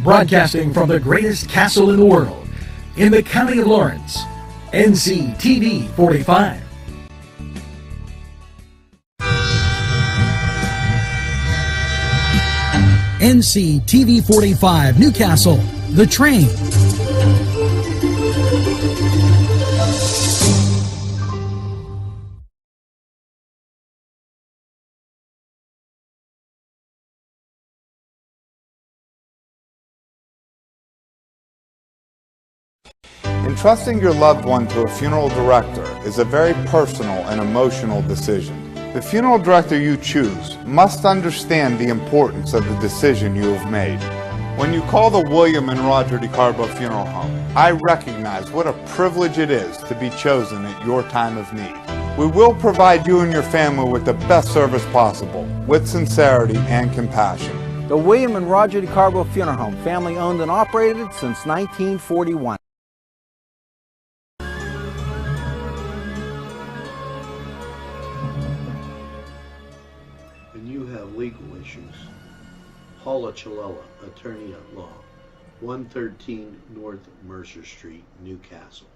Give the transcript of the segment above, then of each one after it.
Broadcasting from the greatest castle in the world, in the county of Lawrence, Nctv45. Nctv45 Newcastle, The Train. Entrusting your loved one to a funeral director is a very personal and emotional decision. The funeral director you choose must understand the importance of the decision you have made. When you call the William and Roger DeCarbo Funeral Home, I recognize what a privilege it is to be chosen at your time of need. We will provide you and your family with the best service possible, with sincerity and compassion. The William and Roger DeCarbo Funeral Home, family owned and operated since 1941. Legal issues. Paula Chalella, attorney at law, 113 North Mercer Street, Newcastle.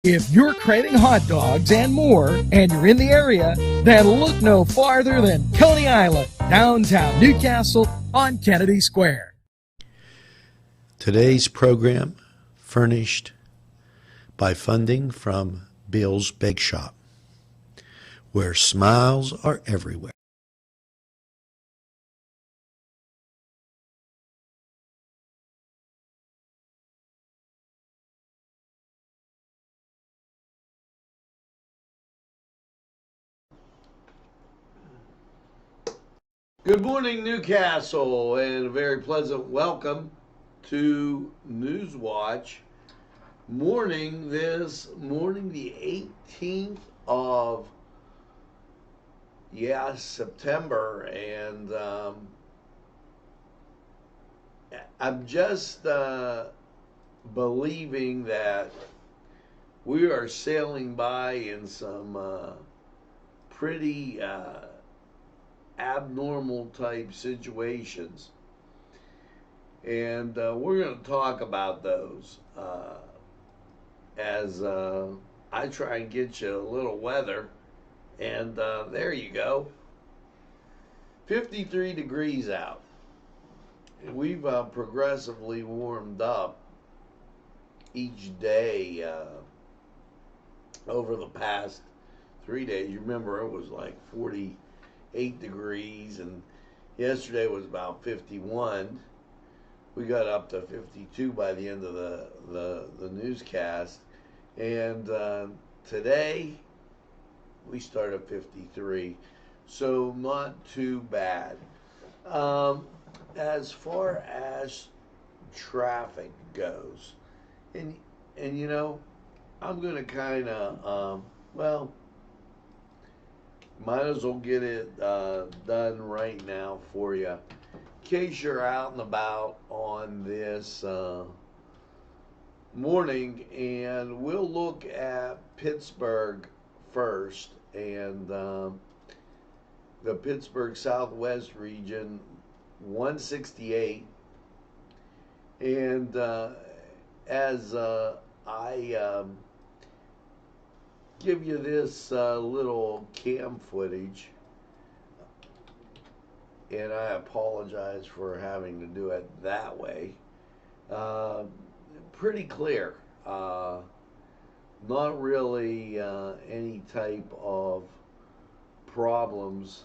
If you're craving hot dogs and more, and you're in the area, then look no farther than Coney Island, downtown Newcastle on Kennedy Square. Today's program furnished by funding from Bill's Bake Shop, where smiles are everywhere. Good morning, Newcastle, and a very pleasant welcome to Newswatch. This morning, the 18th of September, and I'm just believing that we are sailing by in some pretty abnormal type situations, and we're going to talk about those as I try and get you a little weather. And there you go, 53 degrees out. We've progressively warmed up each day over the past 3 days. You remember it was like 48 degrees, and yesterday was about 51. We got up to 52 by the end of the newscast. And today we start at 53, so not too bad. As far as traffic goes, and you know, I'm gonna kind of might as well get it done right now for you, in case you're out and about on this morning. And we'll look at Pittsburgh first, and the Pittsburgh Southwest region, 168. And as I give you this little cam footage, and I apologize for having to do it that way, pretty clear. Not really any type of problems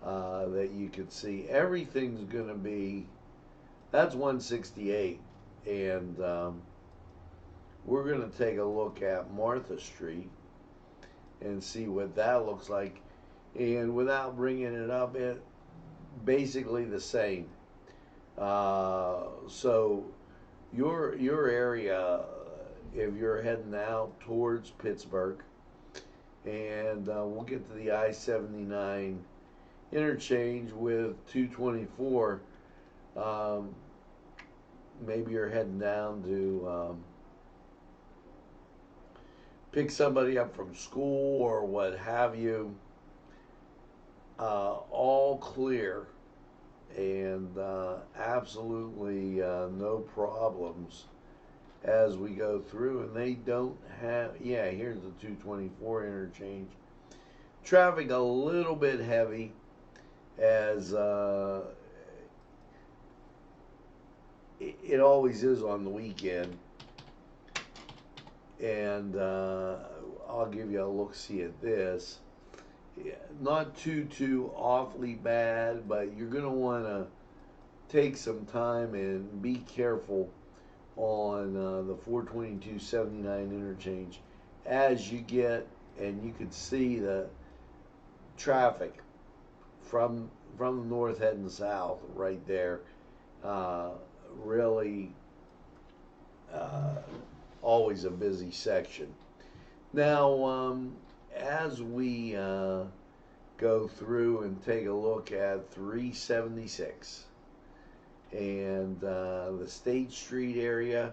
that you could see. Everything's going to be, that's 168, and we're going to take a look at Martha Street and see what that looks like. And without bringing it up, it basically the same. So your area, if you're heading out towards Pittsburgh, and we'll get to the I-79 interchange with 224, maybe you're heading down to pick somebody up from school or what have you, all clear and absolutely no problems as we go through. And they don't have, yeah, here's the 224 interchange. Traffic a little bit heavy as it always is on the weekend. And I'll give you a look-see at this. Yeah, not too awfully bad, but you're going to want to take some time and be careful on the 422-79 interchange as you get, and you could see the traffic from the north heading south right there. Really always a busy section. Now, as we go through and take a look at 376 and the State Street area,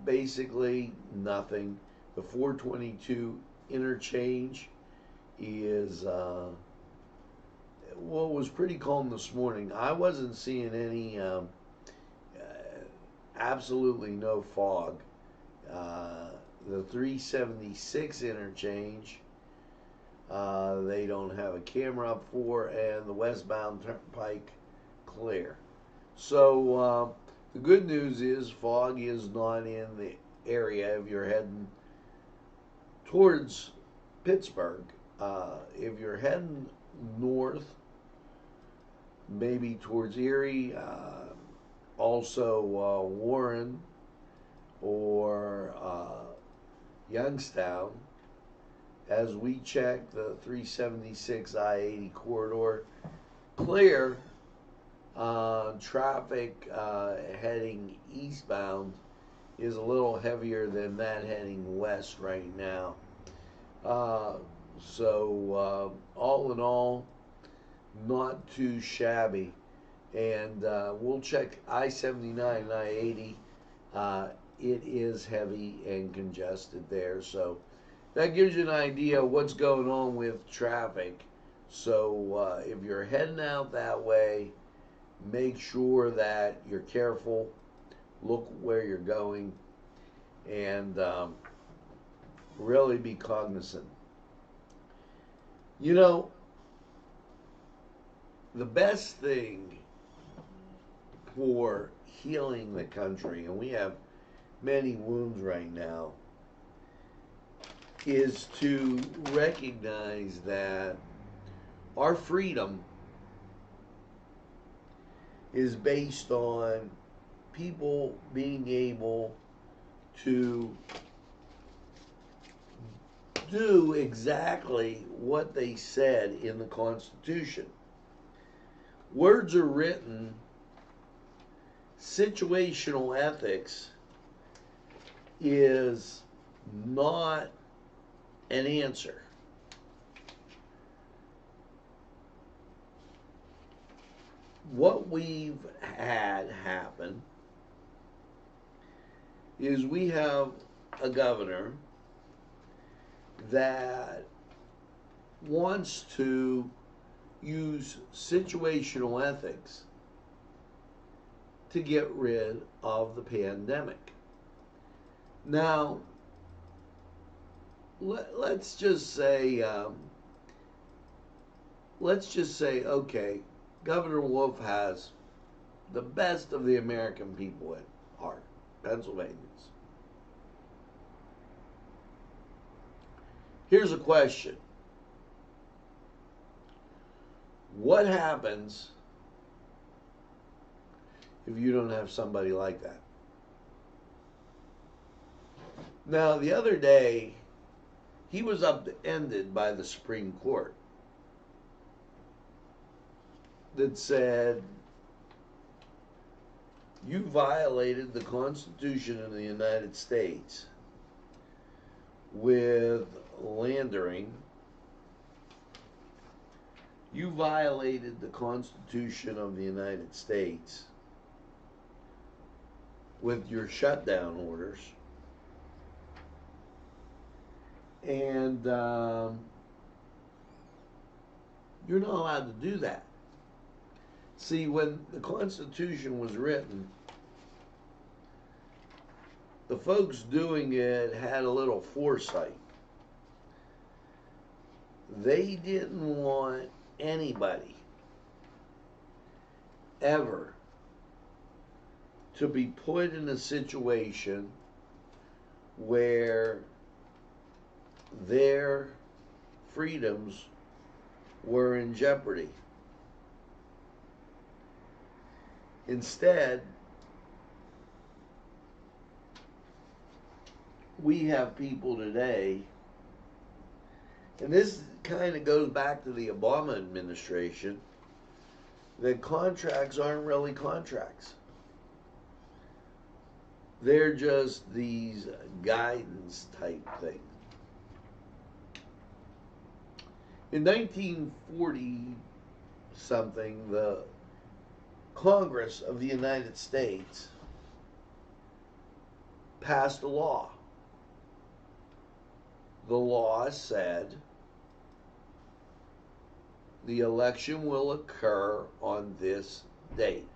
basically nothing. The 422 interchange is what was pretty calm this morning. I wasn't seeing any absolutely no fog. The 376 interchange, they don't have a camera up for, and the westbound turnpike clear. So the good news is fog is not in the area if you're heading towards Pittsburgh. If you're heading north, maybe towards Erie, also Warren or Youngstown, as we check the 376 I-80 corridor, clear. Traffic heading eastbound is a little heavier than that heading west right now. So all in all, not too shabby. And we'll check I-79 and I-80. It is heavy and congested there. So that gives you an idea of what's going on with traffic. So if you're heading out that way, make sure that you're careful. Look where you're going. And really be cognizant. You know, the best thing for healing the country, and we have many wounds right now, is to recognize that our freedom is based on people being able to do exactly what they said in the Constitution. Words are written. Situational ethics is not an answer. What we've had happen is we have a governor that wants to use situational ethics to get rid of the pandemic. Now, let's just say, okay, Governor Wolf has the best of the American people at heart, Pennsylvanians. Here's a question. What happens if you don't have somebody like that? Now, the other day, he was upended by the Supreme Court that said, you violated the Constitution of the United States with landering. You violated the Constitution of the United States with your shutdown orders. And You're not allowed to do that. See, when the Constitution was written, the folks doing it had a little foresight. They didn't want anybody ever to be put in a situation where their freedoms were in jeopardy. Instead, we have people today, and this kind of goes back to the Obama administration, that contracts aren't really contracts. They're just these guidance type things. In 1940 something, the Congress of the United States passed a law. The law said the election will occur on this date.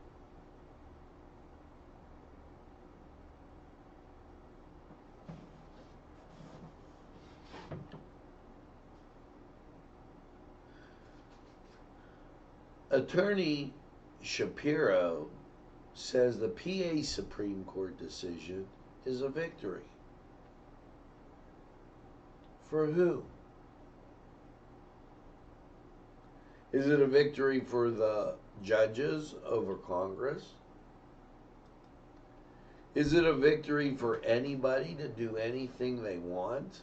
Attorney Shapiro says the PA Supreme Court decision is a victory. For who? Is it a victory for the judges over Congress? Is it a victory for anybody to do anything they want?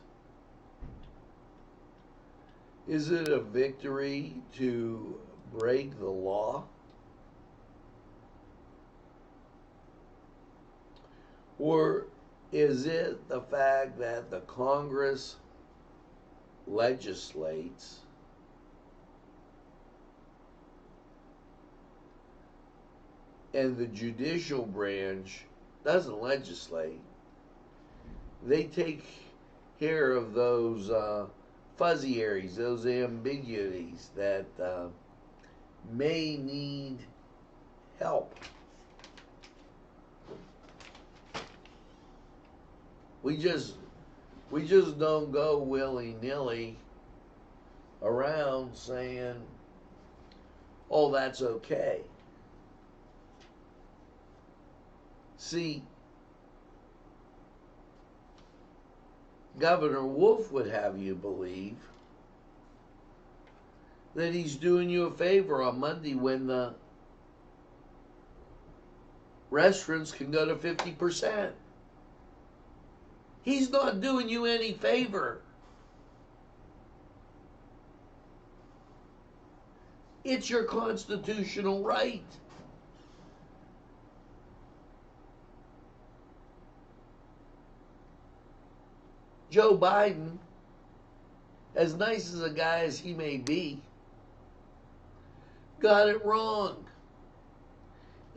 Is it a victory to break the law? Or is it the fact that the Congress legislates and the judicial branch doesn't legislate? They take care of those fuzzy areas, those ambiguities that may need help. We just don't go willy-nilly around saying, oh, that's okay. See, Governor Wolf would have you believe that he's doing you a favor on Monday when the restaurants can go to 50%. He's not doing you any favor. It's your constitutional right. Joe Biden, as nice as a guy as he may be, got it wrong.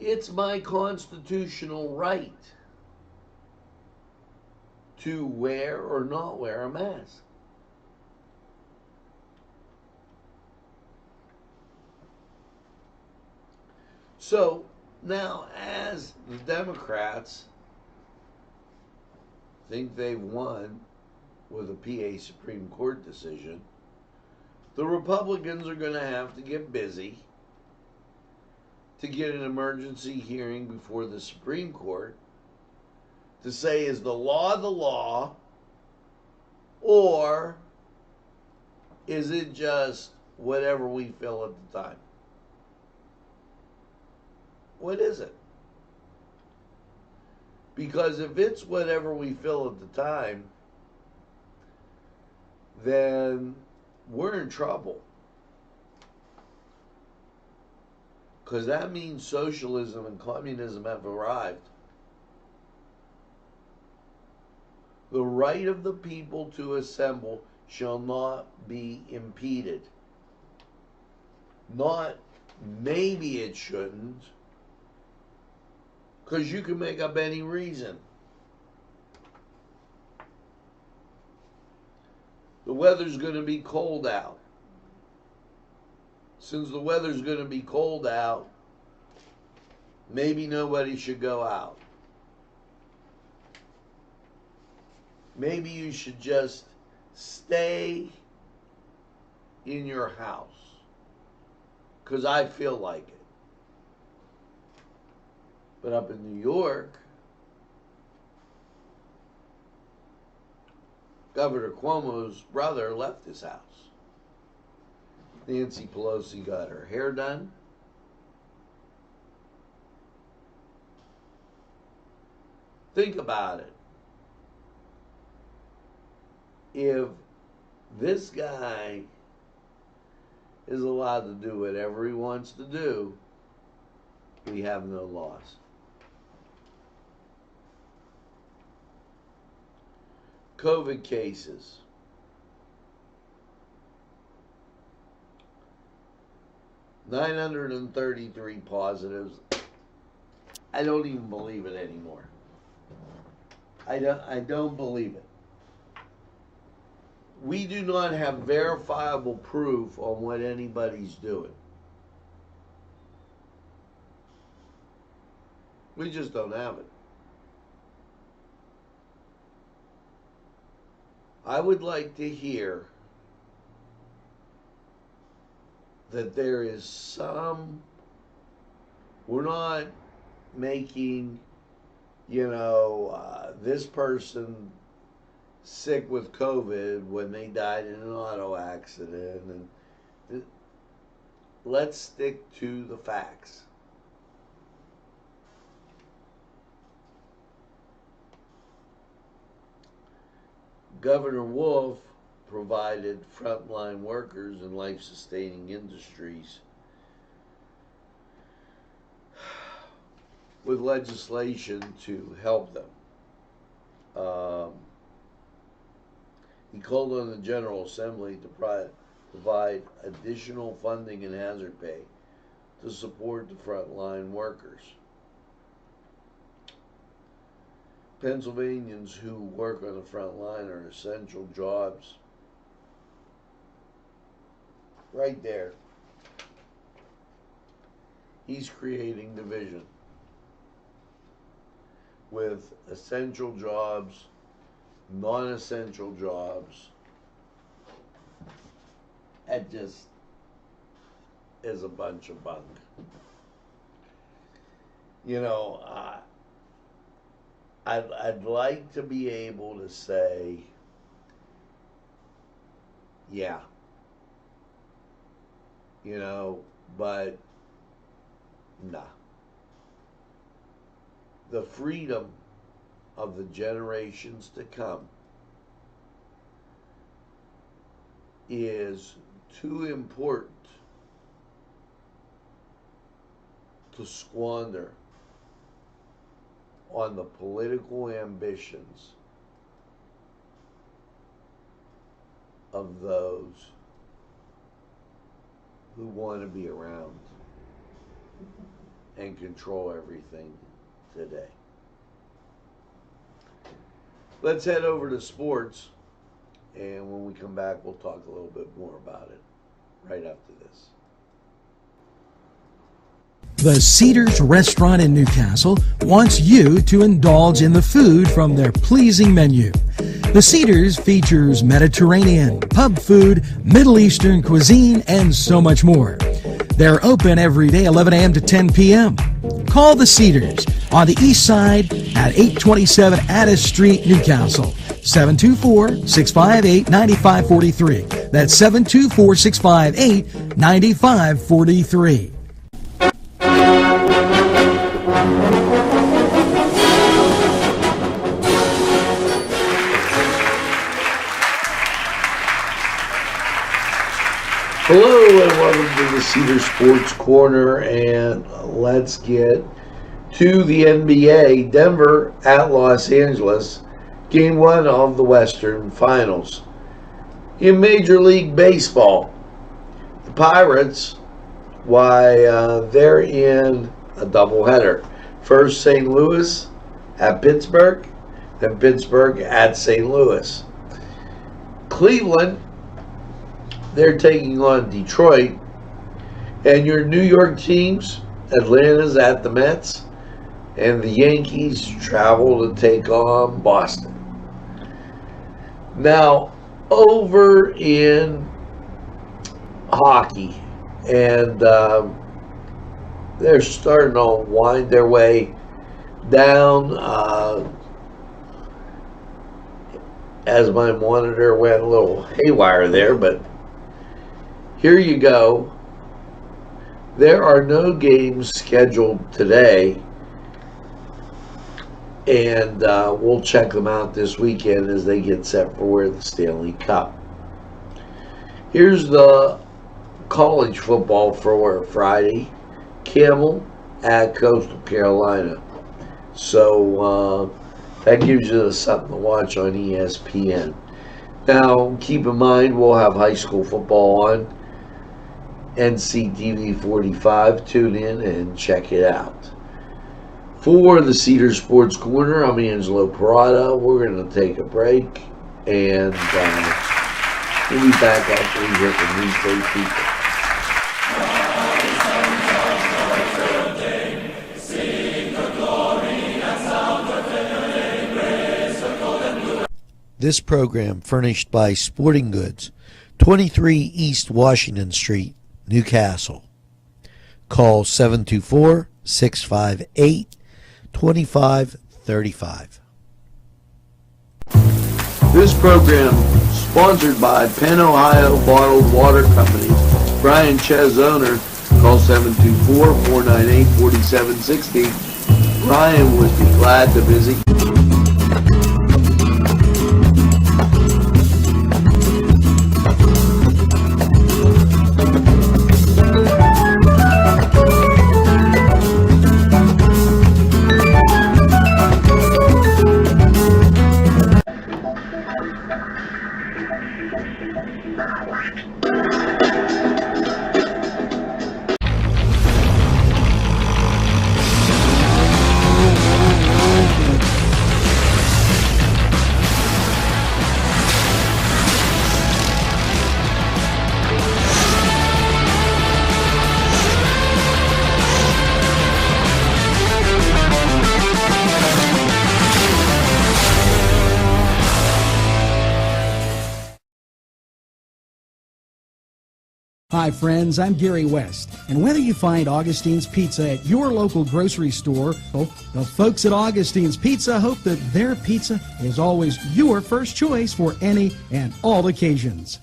It's my constitutional right to wear or not wear a mask. So now, as the Democrats think they've won with a PA Supreme Court decision, the Republicans are going to have to get busy to get an emergency hearing before the Supreme Court to say, is the law, or is it just whatever we feel at the time? What is it? Because if it's whatever we feel at the time, then we're in trouble. Because that means socialism and communism have arrived. The right of the people to assemble shall not be impeded. Not maybe it shouldn't, because you can make up any reason. The weather's going to be cold out. since the weather's going to be cold out, maybe nobody should go out. Maybe you should just stay in your house, because I feel like it. But up in New York, Governor Cuomo's brother left his house. Nancy Pelosi got her hair done. Think about it. If this guy is allowed to do whatever he wants to do, we have no laws. COVID cases. $933 positives. I don't even believe it anymore. I don't believe it. We do not have verifiable proof on what anybody's doing. We just don't have it. I would like to hear that there is some, we're not making, this person sick with COVID when they died in an auto accident, and let's stick to the facts. Governor Wolf provided frontline workers in life-sustaining industries with legislation to help them. He called on the General Assembly to provide additional funding and hazard pay to support the frontline workers. Pennsylvanians who work on the front line are essential jobs. Right there. He's creating division with essential jobs, non-essential jobs. That just is a bunch of bunk. I'd like to be able to say, yeah, but nah. The freedom of the generations to come is too important to squander on the political ambitions of those who want to be around and control everything today. Let's head over to sports, and when we come back, we'll talk a little bit more about it right after this. The Cedars Restaurant in Newcastle wants you to indulge in the food from their pleasing menu. The Cedars features Mediterranean, pub food, Middle Eastern cuisine, and so much more. They're open every day, 11 a.m. to 10 p.m. Call the Cedars on the east side at 827 Addis Street, Newcastle. 724-658-9543. That's 724-658-9543. Hello and welcome to the Cedar Sports Corner, and let's get to the NBA. Denver at Los Angeles, Game 1 of the Western Finals. In Major League Baseball, the Pirates, they're in a doubleheader. First St. Louis at Pittsburgh, then Pittsburgh at St. Louis. Cleveland, they're taking on Detroit. And your New York teams, Atlanta's at the Mets, and the Yankees travel to take on Boston. Now, over in hockey, and they're starting to wind their way down as my monitor went a little haywire there, but here you go. There are no games scheduled today, and we'll check them out this weekend as they get set for the Stanley Cup. Here's the college football for Friday. Camel at Coastal Carolina. So that gives you something to watch on ESPN. Now, keep in mind, we'll have high school football on Nctv45. Tune in and check it out. For the Cedar Sports Corner, I'm Angelo Perrotta. We're going to take a break, and we'll be back after we hear from these great people. This program furnished by Sporting Goods, 23 East Washington Street, Newcastle. Call 724-658-2535. This program sponsored by Penn Ohio Bottled Water Company. Brian Ches, owner. Call 724-498-4760. Brian would be glad to visit. Hi friends, I'm Gary West, and whether you find Augustine's Pizza at your local grocery store, the folks at Augustine's Pizza hope that their pizza is always your first choice for any and all occasions.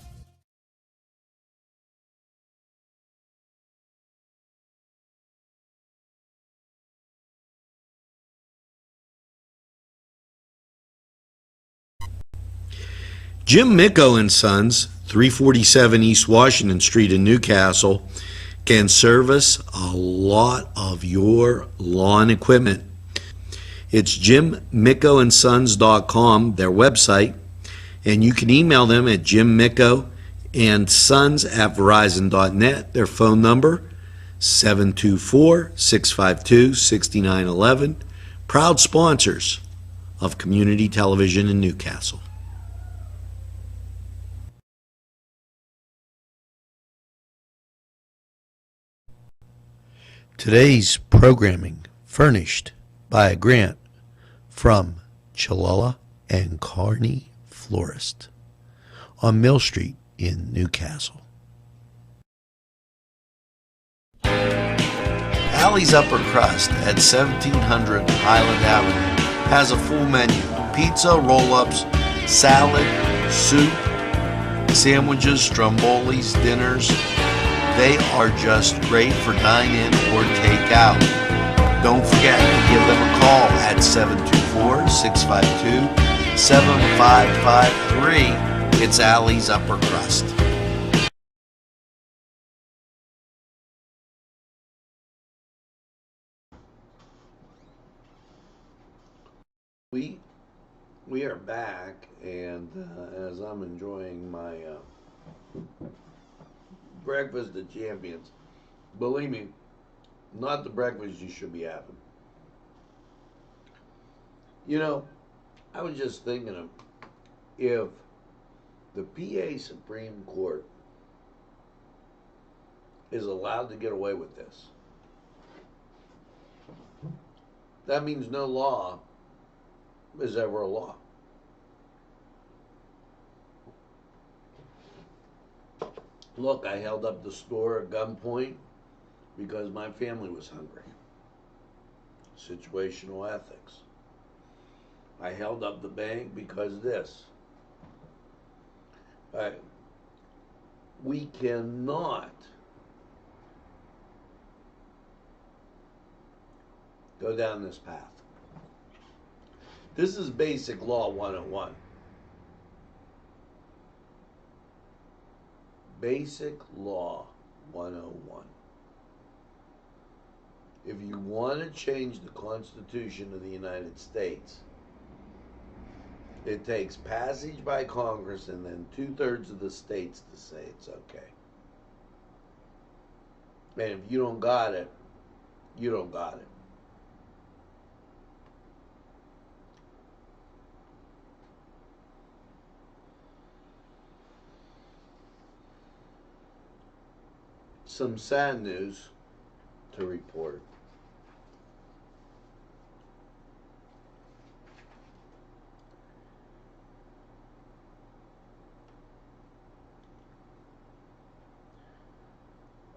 Jim Micco and Sons, 347 East Washington Street in Newcastle, can service a lot of your lawn equipment. It's jimmiccoandsons.com, their website, and you can email them at jimmiccoandsons@verizon.net. Their phone number, 724-652-6911. Proud sponsors of community television in Newcastle. Today's programming furnished by a grant from Chilala and Carney Florist on Mill Street in Newcastle. Allie's Upper Crust at 1700 Highland Avenue has a full menu: pizza, roll-ups, salad, soup, sandwiches, strombolis, dinners. They are just great for dine-in or take-out. Don't forget to give them a call at 724-652-7553. It's Allie's Upper Crust. We are back, and as I'm enjoying my breakfast of champions, believe me, not the breakfast you should be having. You know, I was just thinking of if the PA Supreme Court is allowed to get away with this. That means no law is ever a law. Look, I held up the store at gunpoint because my family was hungry. Situational ethics. I held up the bank because this. We cannot go down this path. This is basic law 101. Basic law 101. If you want to change the Constitution of the United States, it takes passage by Congress and then 2/3 of the states to say it's okay. And if you don't got it, you don't got it. Some sad news to report.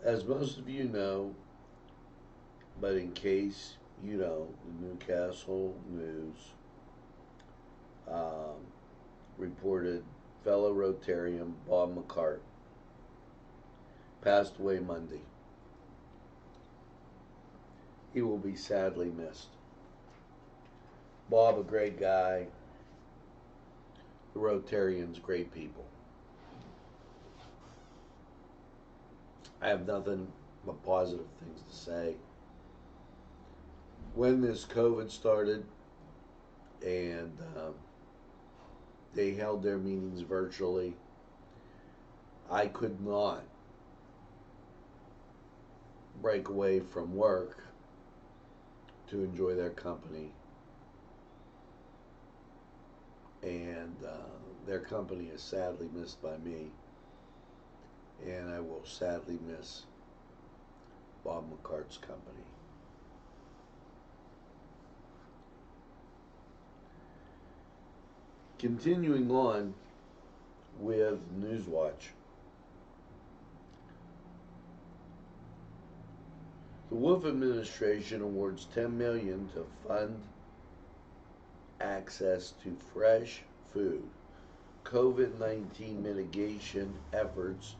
As most of you know, but in case you don't, the Newcastle News reported fellow Rotarian Bob McCart passed away Monday. He will be sadly missed. Bob, a great guy. The Rotarians, great people. I have nothing but positive things to say. When this COVID started and they held their meetings virtually, I could not break away from work to enjoy their company. And their company is sadly missed by me. And I will sadly miss Bob McCart's company. Continuing on with Newswatch. The Wolf administration awards $10 million to fund access to fresh food, COVID-19 mitigation efforts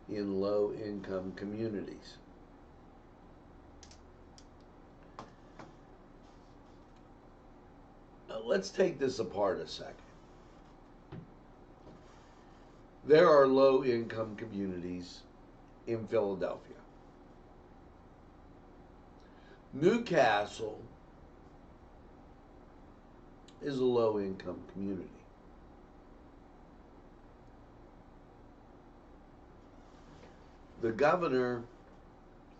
in low-income communities. Now, let's take this apart a second. There are low-income communities in Philadelphia. Newcastle is a low-income community. The governor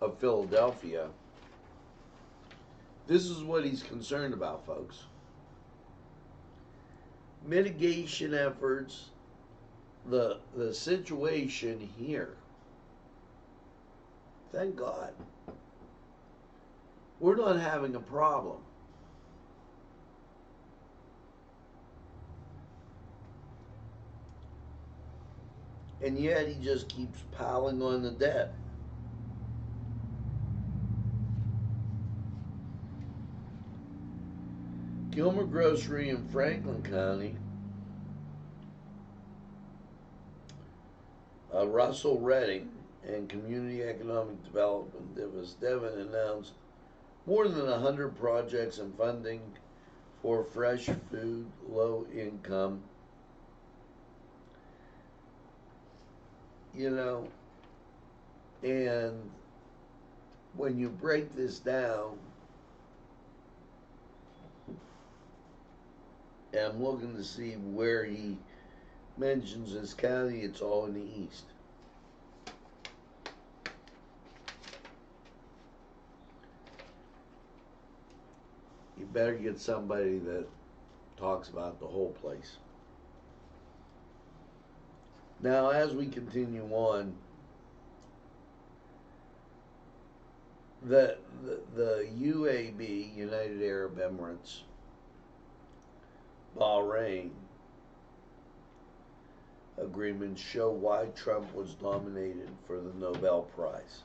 of Philadelphia, this is what he's concerned about, folks. Mitigation efforts, the situation here. Thank God. We're not having a problem. And yet he just keeps piling on the debt. Gilmer Grocery in Franklin County, Russell Redding and Community Economic Development, Devon announced more than 100 projects and funding for fresh food, low income. You know, and when you break this down, and I'm looking to see where he mentions this county, it's all in the east. You better get somebody that talks about the whole place. Now, as we continue on, the UAB, United Arab Emirates, Bahrain agreements show why Trump was nominated for the Nobel Prize.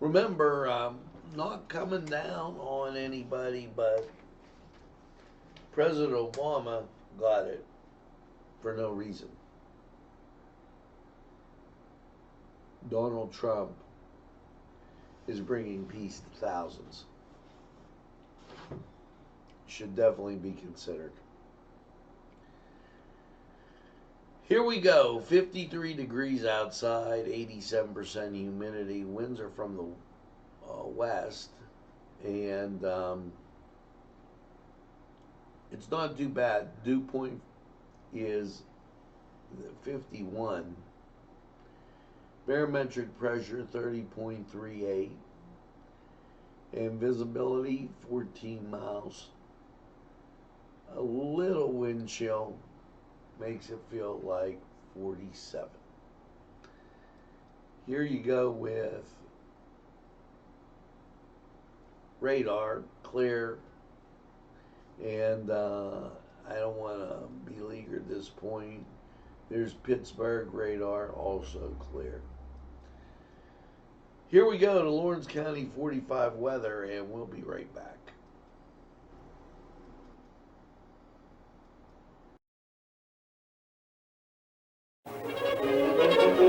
Remember, not coming down on anybody, but President Obama got it for no reason. Donald Trump is bringing peace to thousands. Should definitely be considered. Here we go. 53 degrees outside, 87% humidity. Winds are from the west, and it's not too bad. Dew point is 51. Barometric pressure 30.38. And visibility 14 miles. A little wind chill makes it feel like 47. Here you go with radar, clear, and I don't want to beleaguer this point. There's Pittsburgh radar, also clear. Here we go to Lawrence County 45 weather, and we'll be right back.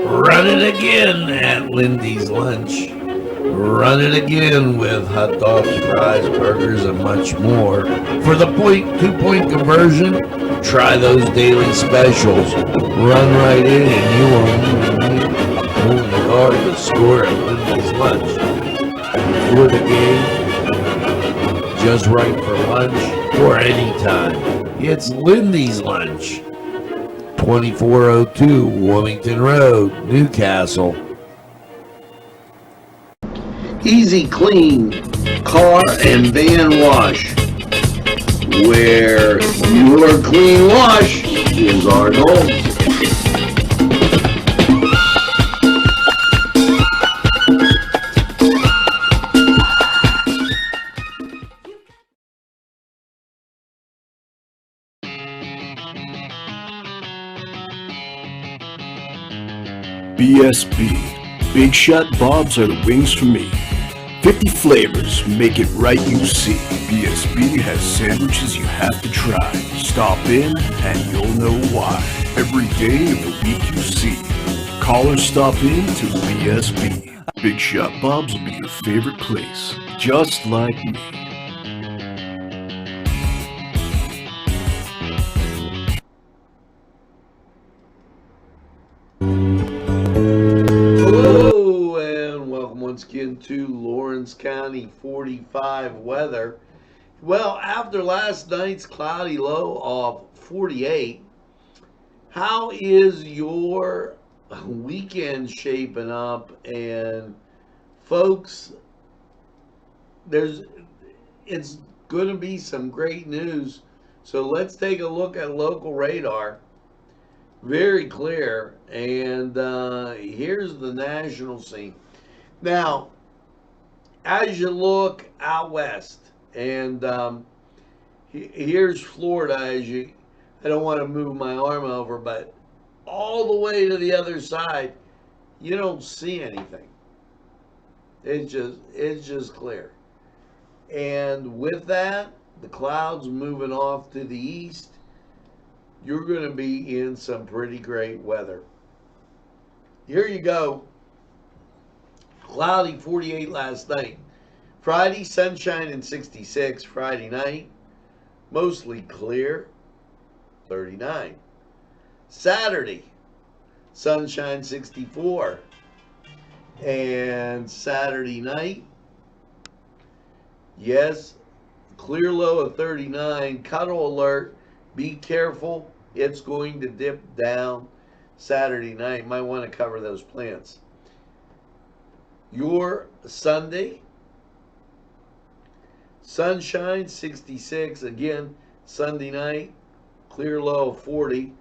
Run it again at Lindy's Lunch. Run it again with hot dogs, fries, burgers, and much more. For the 2-point conversion, try those daily specials. Run right in and you won't need only hard to score at Lindy's Lunch. For the game, just right for lunch, or anytime. It's Lindy's Lunch. 2402 Wilmington Road, Newcastle. Easy Clean Car and Van Wash, where your clean wash is our goal. BSB. Big Shot Bobs are the wings for me. 50 flavors, make it right you see. BSB has sandwiches you have to try. Stop in and you'll know why. Every day of the week you see. Call or stop in to BSB. Big Shot Bobs will be your favorite place, just like me. Hello and welcome once again to Lawrence County 45 weather. Well, after last night's cloudy low of 48, how is your weekend shaping up? And folks, it's going to be some great news. So let's take a look at local radar. Very clear, and here's the national scene. Now, as you look out west, and here's Florida. I don't want to move my arm over, but all the way to the other side, you don't see anything. It's just clear. And with that, the clouds moving off to the east, you're going to be in some pretty great weather. Here you go. Cloudy 48 last night. Friday, sunshine and 66. Friday night, mostly clear, 39. Saturday, sunshine 64. And Saturday night, yes, clear low of 39. Cuddle alert. Be careful, it's going to dip down Saturday night. Might want to cover those plants. Your Sunday, sunshine 66. Again, Sunday night, clear low of 40.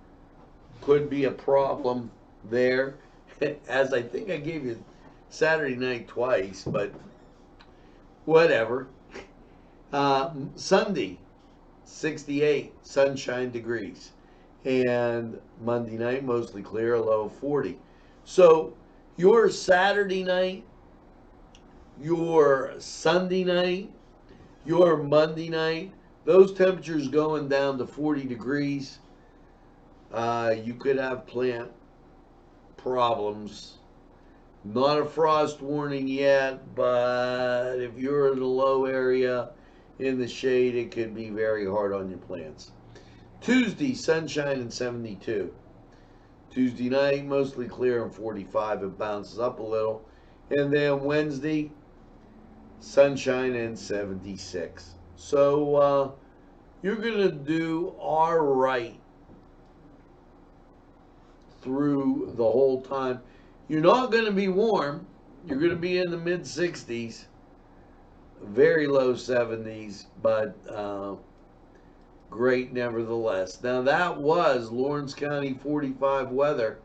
Could be a problem there. As I think I gave you Saturday night twice, but whatever. Sunday, 68 sunshine degrees. And Monday night, mostly clear, a low of 40. So your Saturday night, your Sunday night, your Monday night, those temperatures going down to 40 degrees. You could have plant problems. Not a frost warning yet, but if you're in a low area in the shade, it could be very hard on your plants. Tuesday, sunshine and 72. Tuesday night, mostly clear and 45. It bounces up a little. And then Wednesday, sunshine and 76. So you're going to do all right through the whole time. You're not going to be warm. You're going to be in the mid 60s, very low 70s, but great nevertheless. Now that was Lawrence County 45 weather.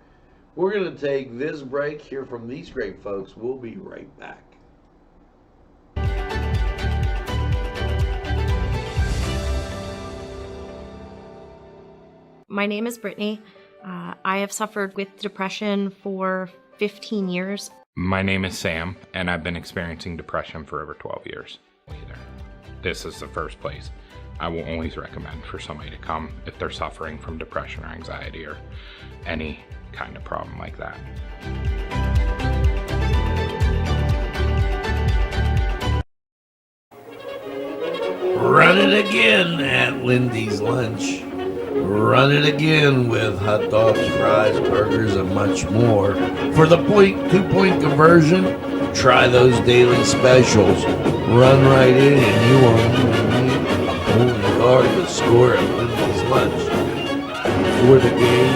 We're going to take this break, hear from these great folks. We'll be right back. My name is Brittany. I have suffered with depression for 15 years. My name is Sam, and I've been experiencing depression for over 12 years. This is the first place I will always recommend for somebody to come if they're suffering from depression or anxiety or any kind of problem like that. Run it again at Lindy's Lunch. Run it again with hot dogs, fries, burgers, and much more. For the 2-point conversion, try those daily specials. Run right in and you will only guard the score at Lindy's Lunch. Before the game,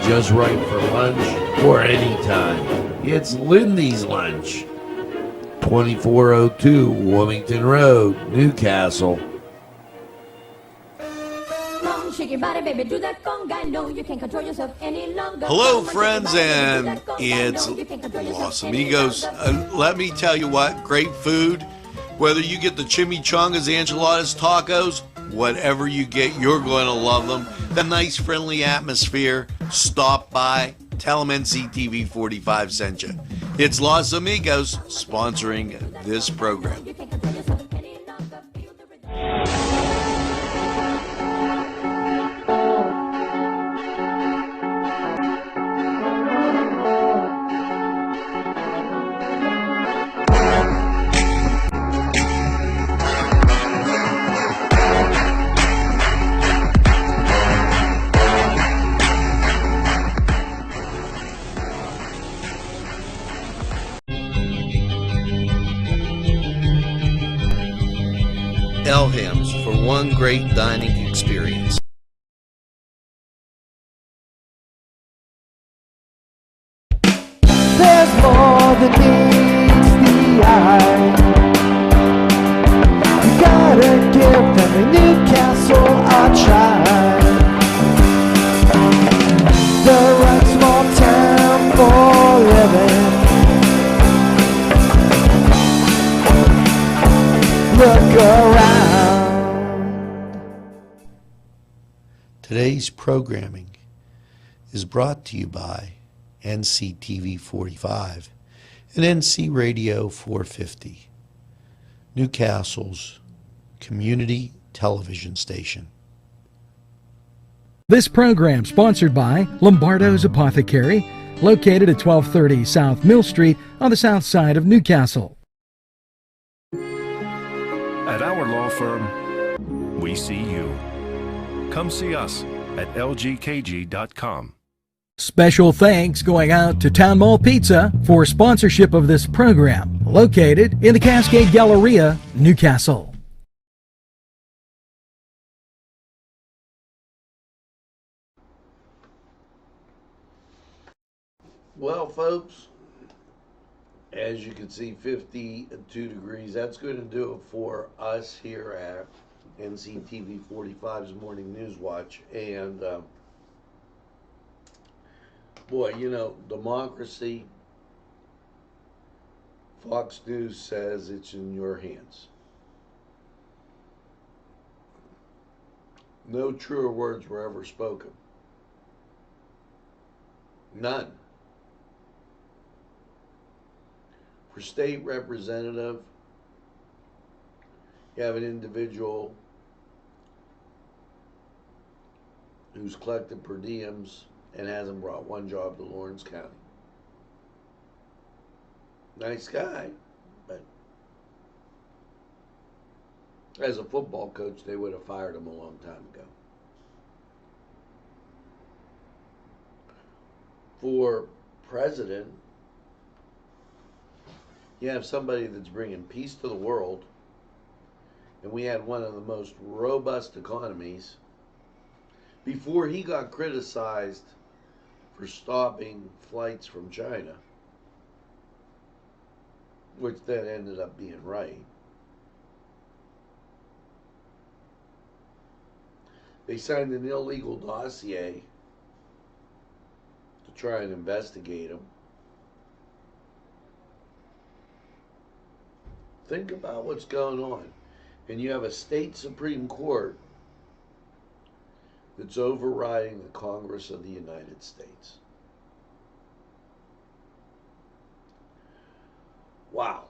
just right for lunch, or anytime. It's Lindy's Lunch. 2402 Wilmington Road, Newcastle. Hello, friends, and it's Los Amigos. Let me tell you what, great food. Whether you get the chimichangas, enchiladas, tacos, whatever you get, you're going to love them. The nice, friendly atmosphere. Stop by. Tell them NCTV45 sent you. It's Los Amigos sponsoring this program. Elham's for one great dining experience. There's more than meets the eye. You gotta give them a Newcastle a try. The right small town for living. Look around. Today's programming is brought to you by NCTV45 and NC Radio 450, Newcastle's community television station. This program sponsored by Lombardo's Apothecary, located at 1230 South Mill Street on the south side of Newcastle. At our law firm, we see you. Come see us at lgkg.com. Special thanks going out to Town Mall Pizza for sponsorship of this program, located in the Cascade Galleria, Newcastle. Well, folks, as you can see, 52 degrees. That's going to do it for us here at NCTV45's Morning News Watch. And boy, you know, democracy Fox News says it's in your hands. No truer words were ever spoken. None. For state representative, you have an individual who's collected per diems and hasn't brought one job to Lawrence County. Nice guy, but as a football coach, they would have fired him a long time ago. For president, you have somebody that's bringing peace to the world, and we had one of the most robust economies before he got criticized for stopping flights from China, which then ended up being right. They signed an illegal dossier to try and investigate him. Think about what's going on. And you have a state Supreme Court that's overriding the Congress of the United States. Wow.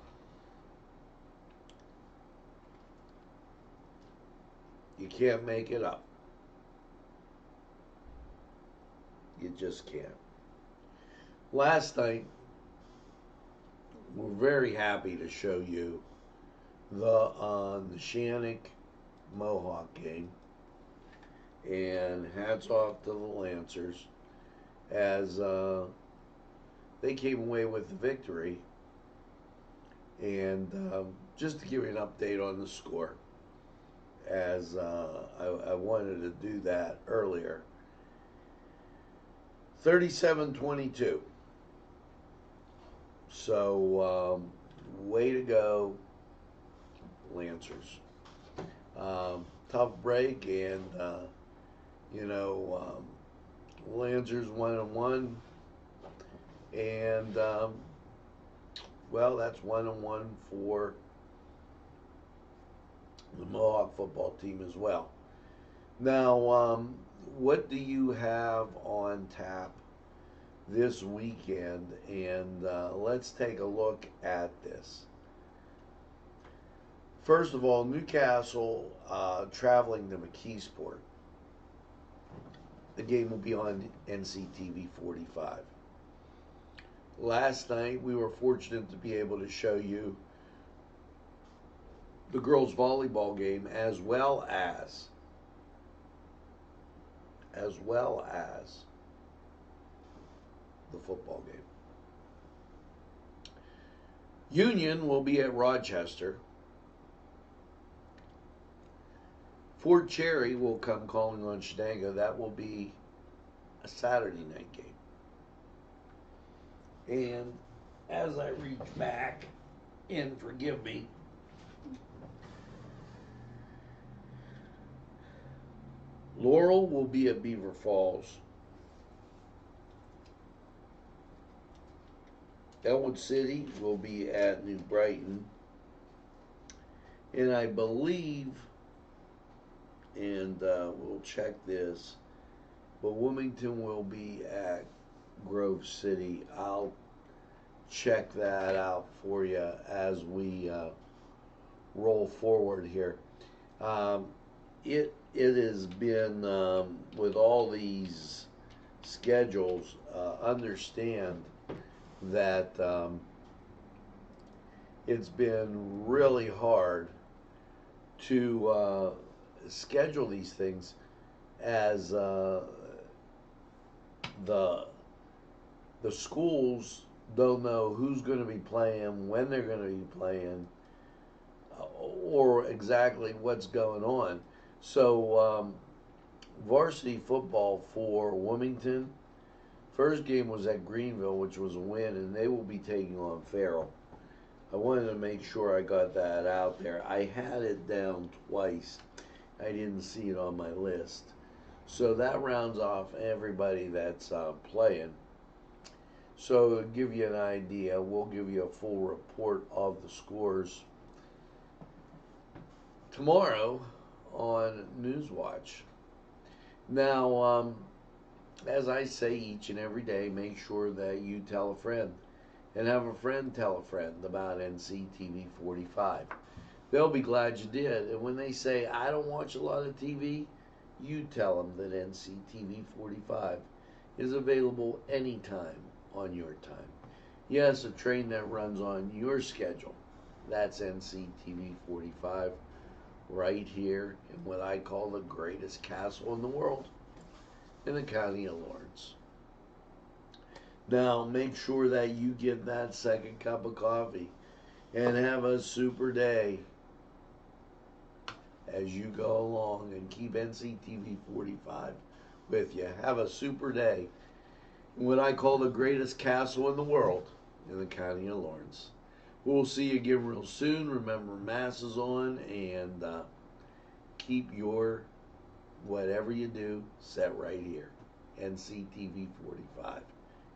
You can't make it up. You just can't. Last night, we're very happy to show you the Shannick Mohawk game. And hats off to the Lancers as they came away with the victory. And just to give you an update on the score, as I wanted to do that earlier. 37-22. So, way to go, Lancers. Tough break, and Lancers 1-1, and well, that's 1-1 for the Mohawk football team as well. Now, what do you have on tap this weekend? And let's take a look at this. First of all, Newcastle traveling to McKeesport. The game will be on Nctv45. Last night, we were fortunate to be able to show you the girls' volleyball game as well as the football game. Union will be at Rochester. Fort Cherry will come calling on Shenango. That will be a Saturday night game. And as I reach back, and forgive me, Laurel will be at Beaver Falls. Elwood City will be at New Brighton. And I believe, and we'll check this, but Wilmington will be at Grove City. I'll check that out for you as we roll forward here. It has been, with all these schedules, understand that it's been really hard to schedule these things, as the schools don't know who's going to be playing, when they're going to be playing, or exactly what's going on. So varsity football for Wilmington, first game was at Greenville, which was a win, and they will be taking on Farrell. I wanted to make sure I got that out there. I had it down twice. I didn't see it on my list. So that rounds off everybody that's playing. So to give you an idea, we'll give you a full report of the scores tomorrow on Newswatch. Now, as I say each and every day, make sure that you tell a friend and have a friend tell a friend about Nctv45. They'll be glad you did. And when they say, I don't watch a lot of TV, you tell them that Nctv45 is available anytime on your time. Yes, a train that runs on your schedule. That's Nctv45 right here in what I call the greatest castle in the world, in the county of Lawrence. Now, make sure that you get that second cup of coffee and have a super day as you go along, and keep Nctv45 with you. Have a super day in what I call the greatest castle in the world, in the county of Lawrence. We'll see you again real soon. Remember, Mass is on, and keep your whatever you do set right here. Nctv45,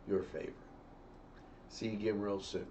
your favorite. See you again real soon.